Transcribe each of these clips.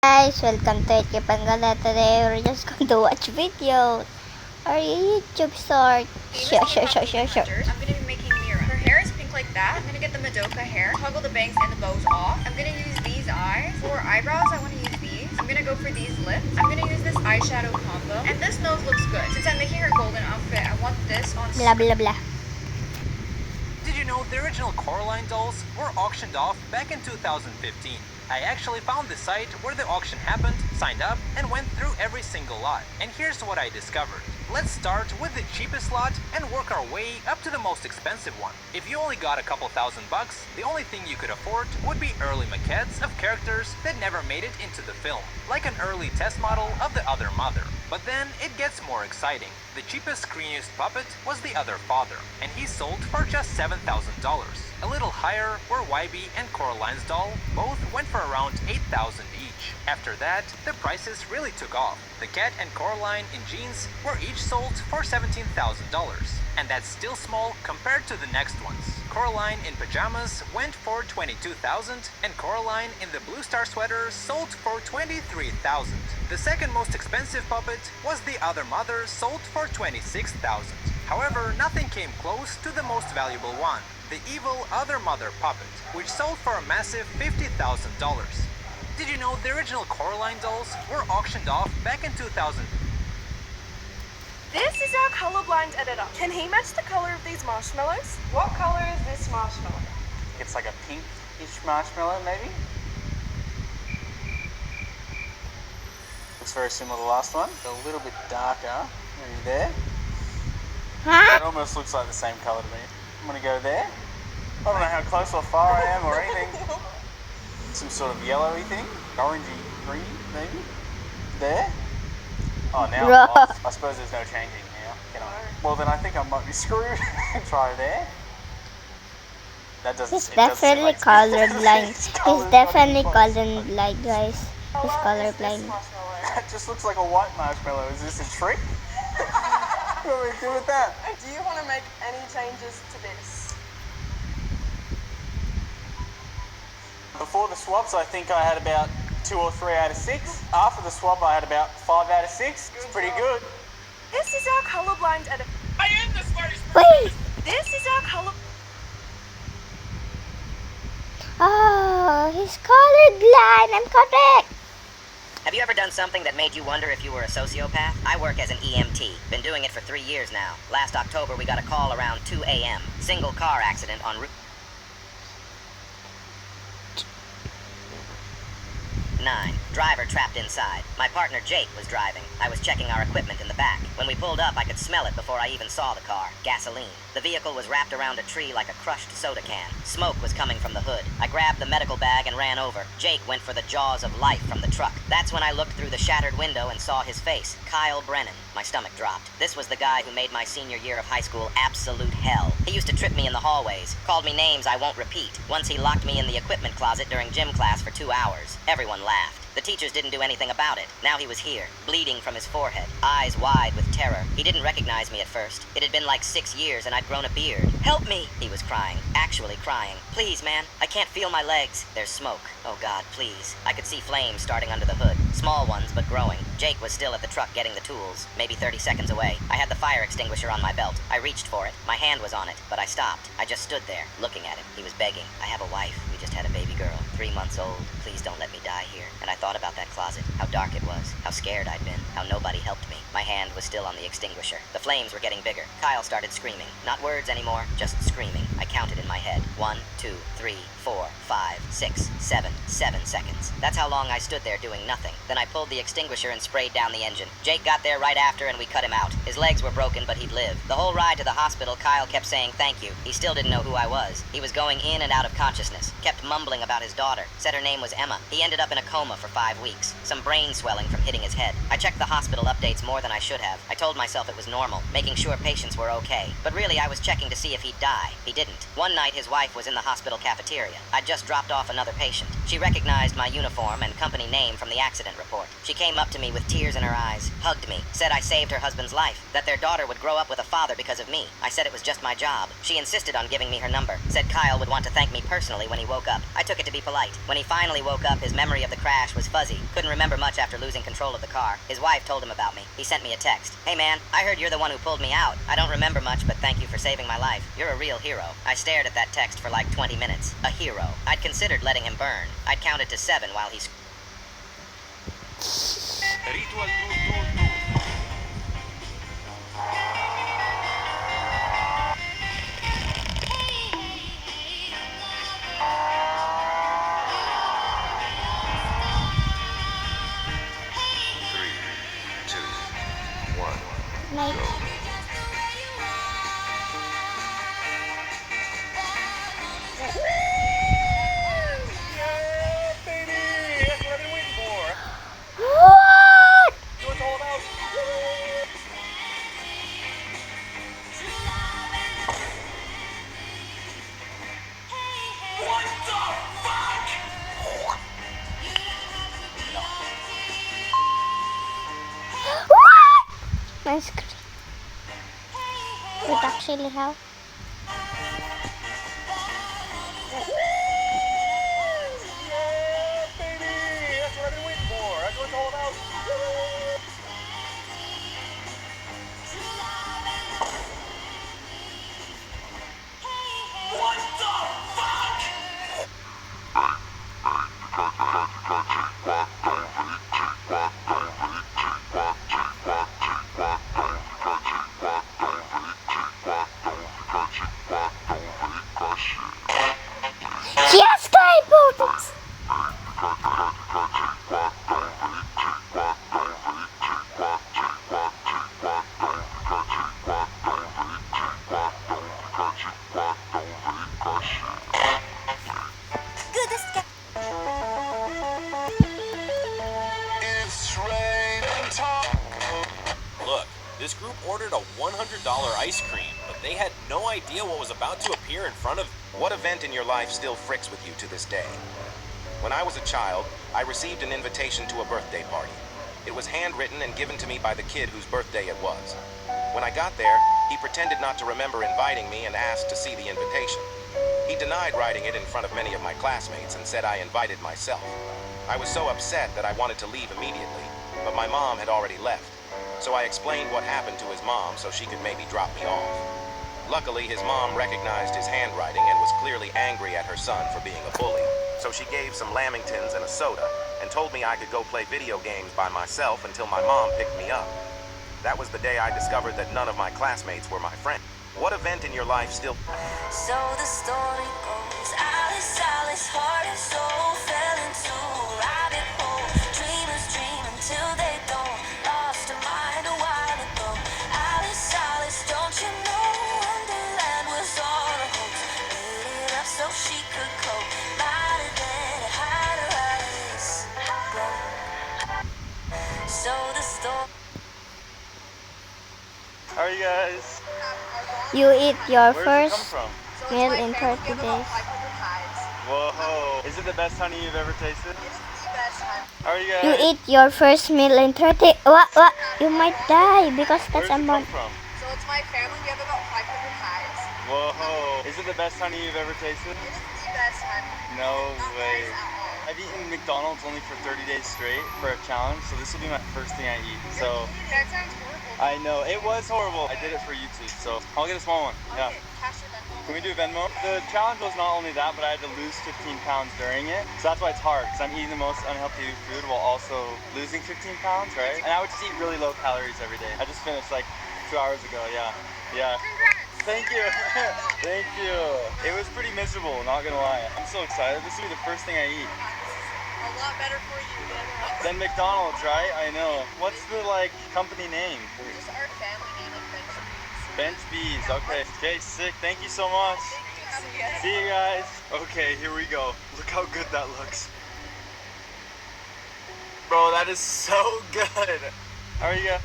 Guys, welcome to Ikipangala. Today we're just going to watch videos or YouTube short. Sure. I'm gonna be making Mira. Her hair is pink like that. I'm gonna get the Madoka hair, toggle the bangs and the bows off. I'm gonna use these eyes. For eyebrows, I wanna use these. I'm gonna go for these lips. I'm gonna use this eyeshadow combo. And this nose looks good. Since I'm making her golden outfit, I want this on Blah blah blah. Did you know the original Coraline dolls were auctioned off back in 2015? I actually found the site where the auction happened, signed up, and went through every single lot. And here's what I discovered. Let's start with the cheapest lot and work our way up to the most expensive one. If you only got a couple $1,000, the only thing you could afford would be early maquettes of characters that never made it into the film, like an early test model of the Other Mother. But then it gets more exciting. The cheapest screeniest puppet was the Other Father, and he sold for just $7,000. A little higher were Wybie and Coraline's doll, both went for around $8,000 each. After that, the prices really took off. The cat and Coraline in jeans were each sold for $17,000, and that's still small compared to the next ones. Coraline in pajamas went for $22,000, and Coraline in the Blue Star sweater sold for $23,000. The second most expensive puppet was the Other Mother, sold for $26,000. However, nothing came close to the most valuable one, the evil Other Mother puppet, which sold for a massive $50,000. Did you know the original Coraline dolls were auctioned off back in 2000? This is our colorblind editor. Can he match the color of these marshmallows? What color is this marshmallow? It's like a pinkish marshmallow, maybe? Looks very similar to the last one, but a little bit darker. Maybe there. It almost looks like the same color to me. I'm gonna go there. I don't know how close or far I am or anything. Some sort of yellowy thing, orangey green, maybe. There. Oh, now I'm lost. I suppose there's no changing now. Can I? Well, then I think I might be screwed. Try there. That doesn't. He's definitely colorblind. He's definitely colorblind, guys. He's colorblind. That just looks like a white marshmallow. Is this a trick? What do we do with that? Do you want to make any changes to this? Before the swaps, I think I had about 2 or 3 out of 6. After the swap, I had about 5 out of 6. It's pretty good. This is our colorblind editor. I am the smartest Wait! This is our color. Oh, he's colorblind. I'm correct. Have you ever done something that made you wonder if you were a sociopath? I work as an EMT. Been doing it for 3 years now. Last October, we got a call around 2 a.m. Single car accident on Route 9. Driver trapped inside. My partner Jake was driving. I was checking our equipment in the back. When we pulled up, I could smell it before I even saw the car. Gasoline. The vehicle was wrapped around a tree like a crushed soda can. Smoke was coming from the hood. I grabbed the medical bag and ran over. Jake went for the jaws of life from the truck. That's when I looked through the shattered window and saw his face. Kyle Brennan. My stomach dropped. This was the guy who made my senior year of high school absolute hell. He used to trip me in the hallways, called me names I won't repeat. Once he locked me in the equipment closet during gym class for 2 hours. Everyone laughed. The teachers didn't do anything about it. Now he was here, bleeding from his forehead, eyes wide with terror. He didn't recognize me at first. It had been like 6 years and I'd grown a beard. "Help me!" He was crying, actually crying. "Please, man, I can't feel my legs. There's smoke. Oh God, please." I could see flames starting under the hood. Small ones, but growing. Jake was still at the truck getting the tools, maybe 30 seconds away. I had the fire extinguisher on my belt. I reached for it. My hand was on it, but I stopped. I just stood there, looking at him. He was begging. "I have a wife. We just had a baby girl, 3 months old. Please don't let me die here." And I thought about that closet, how dark it was, how scared I'd been, how nobody helped me. My hand was still on the extinguisher. The flames were getting bigger. Kyle started screaming. Not words anymore, just screaming. I counted in my head. 1, 2, 3, 4, 5, 6, 7, 7 seconds. That's how long I stood there doing nothing. Then I pulled the extinguisher and sprayed down the engine. Jake got there right after and we cut him out. His legs were broken, but he'd live. The whole ride to the hospital, Kyle kept saying thank you. He still didn't know who I was. He was going in and out of consciousness. Kept mumbling about his daughter. Said her name was Emma. He ended up in a coma for 5 weeks. Some brain brain swelling from hitting his head. I checked the hospital updates more than I should have. I told myself it was normal, making sure patients were okay. But really, I was checking to see if he'd die. He didn't. One night, his wife was in the hospital cafeteria. I'd just dropped off another patient. She recognized my uniform and company name from the accident report. She came up to me with tears in her eyes, hugged me, said I saved her husband's life, that their daughter would grow up with a father because of me. I said it was just my job. She insisted on giving me her number, said Kyle would want to thank me personally when he woke up. I took it to be polite. When he finally woke up, his memory of the crash was fuzzy. Couldn't remember much after losing control of the car. His wife told him about me. He sent me a text. Hey man, I heard you're the one who pulled me out. I don't remember much, but thank you for saving my life. You're a real hero. I stared at that text for like 20 minutes. A hero. I'd considered letting him burn. I'd counted to 7 while he Ritual Night. Yeah, baby! That's what I've been waiting for. What? That's what it's all about. What the fuck? What? My screen. It actually helped. Yeah, baby! That's what I've been waiting for. That's what it's all about. What the fuck? Yes, guy bonus. It's raining time. Look, this group ordered a $100 ice cream, but they had no idea what was about to appear in front of them. What event in your life still fricks with you to this day? When I was a child, I received an invitation to a birthday party. It was handwritten and given to me by the kid whose birthday it was. When I got there, he pretended not to remember inviting me and asked to see the invitation. He denied writing it in front of many of my classmates and said I invited myself. I was so upset that I wanted to leave immediately, but my mom had already left. So I explained what happened to his mom so she could maybe drop me off. Luckily, his mom recognized his handwriting and was clearly angry at her son for being a bully. So she gave some lamingtons and a soda and told me I could go play video games by myself until my mom picked me up. That was the day I discovered that none of my classmates were my friends. What event in your life still... So the story goes, Alice's heart and soul fell into a rabbit hole. Dreamers dream until they don't. Lost her mind a while ago. Alice, don't you know Wonderland was all a hoax? Made it up so she could cope. Might have been a hide her Alice broke. So the story. How are you guys? You eat your Where does it come first from? meal in 30 days. Whoa. Is it the best honey you've ever tasted? It is the best time. How are you guys? You eat your first meal in 30. What? You might die because Where that's does a it come month. from? So it's my family. We have about 500 hives. Whoa. Is it the best honey you've ever tasted? It is the best time. No Not way. nice at all. I've eaten McDonald's only for 30 days straight for a challenge, so this will be my first thing I eat. So That sounds horrible. I know it was horrible. I did it for YouTube, so I'll get a small one. Yeah. Okay, cash your Venmo. Can we do Venmo? The challenge was not only that, but I had to lose 15 pounds during it. So that's why it's hard, because I'm eating the most unhealthy food while also losing 15 pounds, right? And I would just eat really low calories every day. I just finished like 2 hours ago. Yeah. Congrats. Thank you. Thank you. It was pretty miserable, not gonna lie. I'm so excited. This will be the first thing I eat. A lot better for you Then than McDonald's, right? I know. What's the company name? just our family name of Bench. Bench Bees. Okay. Okay, sick. Thank you so much. Have a good. See you guys. Okay, here we go. Look how good that looks. Bro, that is so good. How are you going?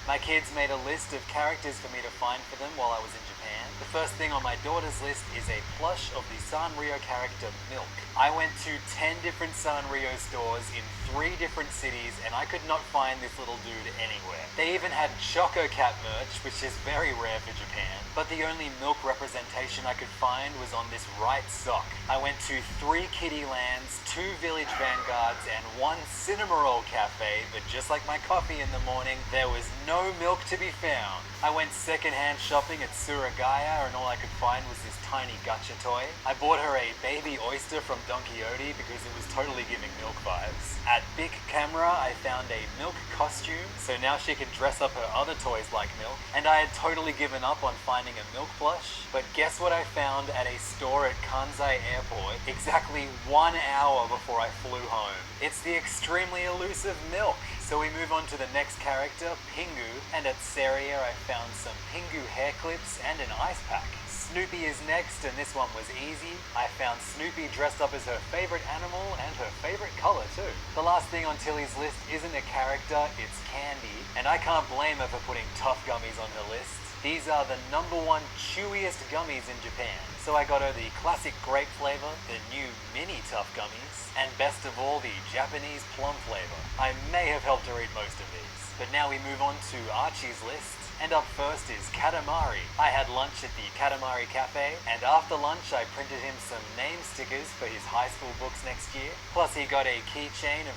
My kids made a list of characters for me to find for them while I was in Japan. The first thing on my daughter's list is a plush of the Sanrio character Milk. I went to 10 different Sanrio stores in 3 different cities and I could not find this little dude anywhere. They even had Choco Cat merch, which is very rare for Japan, but the only Milk representation I could find was on this right sock. I went to 3 Kitty Lands, 2 Village Vanguards, and 1 Cinema Roll Cafe, but just like my coffee in the morning, there was no Milk to be found. I went secondhand shopping at Suragaya and all I could find was this tiny gacha toy. I bought her a baby oyster from Don Quixote because it was totally giving Milk vibes. At Big Camera, I found a Milk costume, so now she can dress up her other toys like Milk. And I had totally given up on finding a Milk plush, but guess what I found at a store at Kansai Airport exactly 1 hour before I flew home? It's the extremely elusive Milk. So we move on to the next character, Pingu, and at Seria I found some Pingu hair clips and an ice pack. Snoopy is next, and this one was easy. I found Snoopy dressed up as her favorite animal and her favorite color too. The last thing on Tilly's list isn't a character, it's candy, and I can't blame her for putting tough gummies on her list. These are the #1 chewiest gummies in Japan. So I got her the classic grape flavor, the new mini tough gummies, and best of all, the Japanese plum flavor. I may have helped her eat most of these. But now we move on to Archie's list. And up first is Katamari. I had lunch at the Katamari Cafe, and after lunch I printed him some name stickers for his high school books next year. Plus he got a keychain of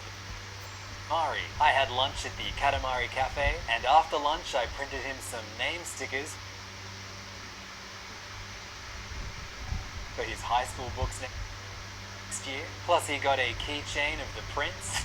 Katamari. I had lunch at the Katamari Cafe, and after lunch I printed him some name stickers for his high school books next year. Plus he got a keychain of the prince.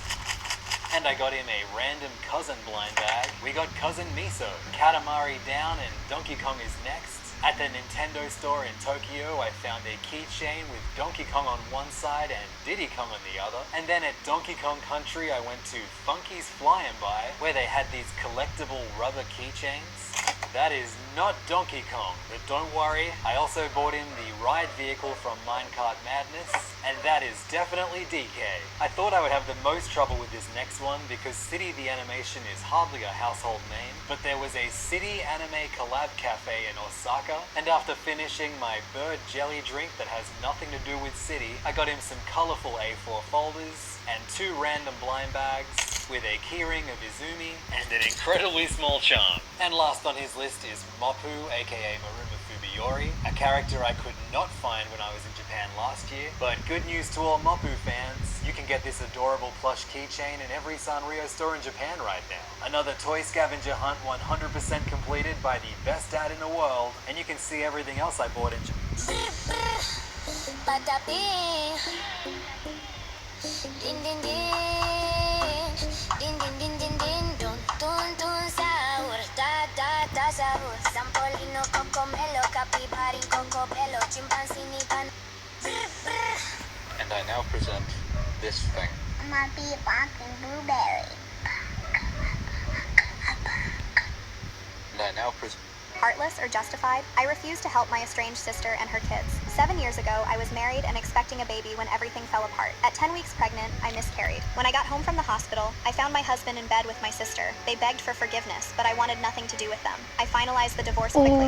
And I got him a random cousin blind bag. We got Cousin Miso. Katamari down and Donkey Kong is next. At the Nintendo store in Tokyo, I found a keychain with Donkey Kong on one side and Diddy Kong on the other. And then at Donkey Kong Country, I went to Funky's Flying By, where they had these collectible rubber keychains. That is not Donkey Kong, but don't worry, I also bought him the ride vehicle from Minecart Madness, and that is definitely DK. I thought I would have the most trouble with this next one because City the Animation is hardly a household name, but there was a City Anime Collab Cafe in Osaka, and after finishing my bird jelly drink that has nothing to do with City, I got him some colorful A4 folders, and 2 random blind bags, with a keyring of Izumi, and an incredibly small charm. And last on his list is Moppu, aka Maruma Fubiyori, a character I could not find when I was in Japan last year, but good news to all Moppu fans, you can get this adorable plush keychain in every Sanrio store in Japan right now. Another toy scavenger hunt 100% completed by the best dad in the world, and you can see everything else I bought in Japan. Din din din, din din din din din, dun dun dun sahur, da da da sahur. Sampolino cocomelo, capibari cocobello, chimpanzini pan. And I now present this thing. I'm gonna be a fucking blueberry. And I now present. Heartless or justified, I refused to help my estranged sister and her kids. 7 years ago, I was married and expecting a baby when everything fell apart. At 10 weeks pregnant, I miscarried. When I got home from the hospital, I found my husband in bed with my sister. They begged for forgiveness, but I wanted nothing to do with them. I finalized the divorce quickly.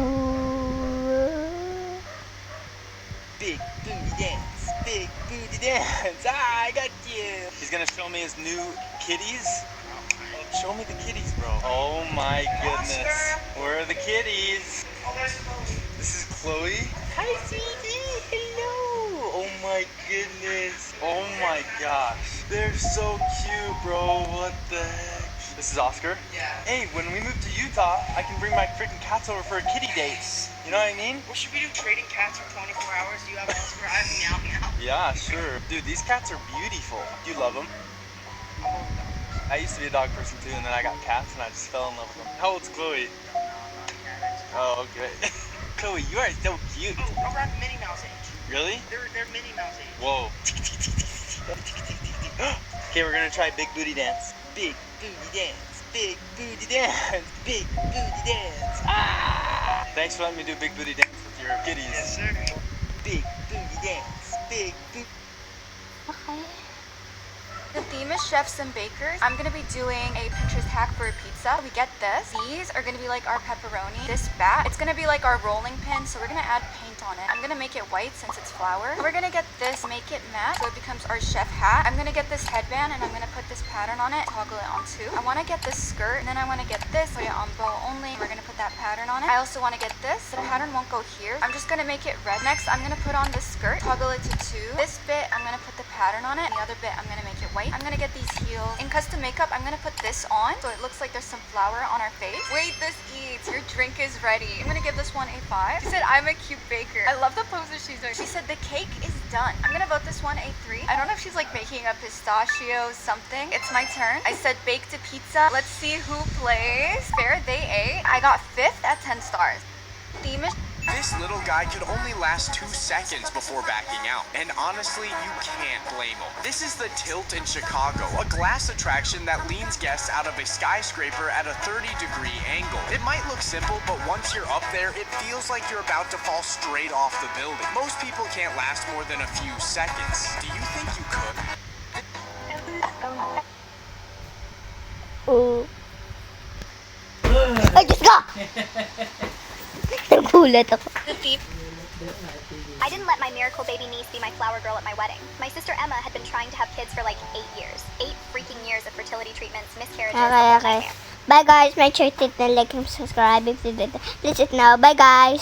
Big booty dance, big booty dance. Ah, I got you. He's gonna show me his new kitties. Show me the kitties, bro. Oh my goodness. Where are the kitties? This is Chloe. Hi, sweetie. Hello. Oh my goodness. Oh my gosh. They're so cute, bro. What the heck? This is Oscar. Yeah. Hey, when we move to Utah, I can bring my freaking cats over for a kitty dates. You know what I mean? Well, should we do trading cats for 24 hours? Do you have Oscar? I have Meow Meow. Yeah, sure. Dude, these cats are beautiful. Do you love them? I used to be a dog person too, and then I got cats and I just fell in love with them. How old's Chloe? Oh, okay. Chloe, you are so cute. Oh, around Minnie Mouse age. Really? They're Minnie Mouse age. Whoa. Okay, we're gonna try big booty dance. Big booty dance. Big booty dance. Big booty dance. Ah! Thanks for letting me do big booty dance with your kitties. Yes, sir. Big booty dance. Big boot. Okay. The theme is chefs and bakers. I'm gonna be doing a Pinterest hack for a pizza. We get this. These are gonna be like our pepperoni. This bat, it's gonna be like our rolling pin, so we're gonna add paint on it. I'm gonna make it white since it's flour. We're gonna get this, make it matte, so it becomes our chef hat. I'm gonna get this headband and I'm gonna put this pattern on it, toggle it on two. I wanna get this skirt, and then I wanna get this, put it on bow only. We're gonna put that pattern on it. I also wanna get this. The pattern won't go here. I'm just gonna make it red. Next, I'm gonna put on this skirt, toggle it to two. This bit, I'm gonna put the pattern on it. The other bit, I'm gonna make it white. I'm gonna get these heels. In custom makeup, I'm gonna put this on so it looks like there's some flour on our face. Wait, this eats. Your drink is ready. I'm gonna give this one a 5. She said, I'm a cute baker. I love the poses she's doing. She said, the cake is done. I'm gonna vote this one a 3. I don't know if she's like making a pistachio something. It's my turn. I said baked a pizza. Let's see who plays. Fair, they ate. I got 5th at 10 stars. Theme is This little guy could only last 2 seconds before backing out, and honestly, you can't blame him. This is the Tilt in Chicago, a glass attraction that leans guests out of a skyscraper at a 30-degree angle. It might look simple, but once you're up there, it feels like you're about to fall straight off the building. Most people can't last more than a few seconds. Do you think you could? Oh. Ay, Diyos ko! Nagulat ako. the theme. I didn't let my miracle baby niece be my flower girl at my wedding. My sister Emma had been trying to have kids for like 8 years. 8 freaking years of fertility treatments, miscarriages, Okay. nightmare. Bye guys. Make sure to hit the like and subscribe if you did. Please it now. Bye guys.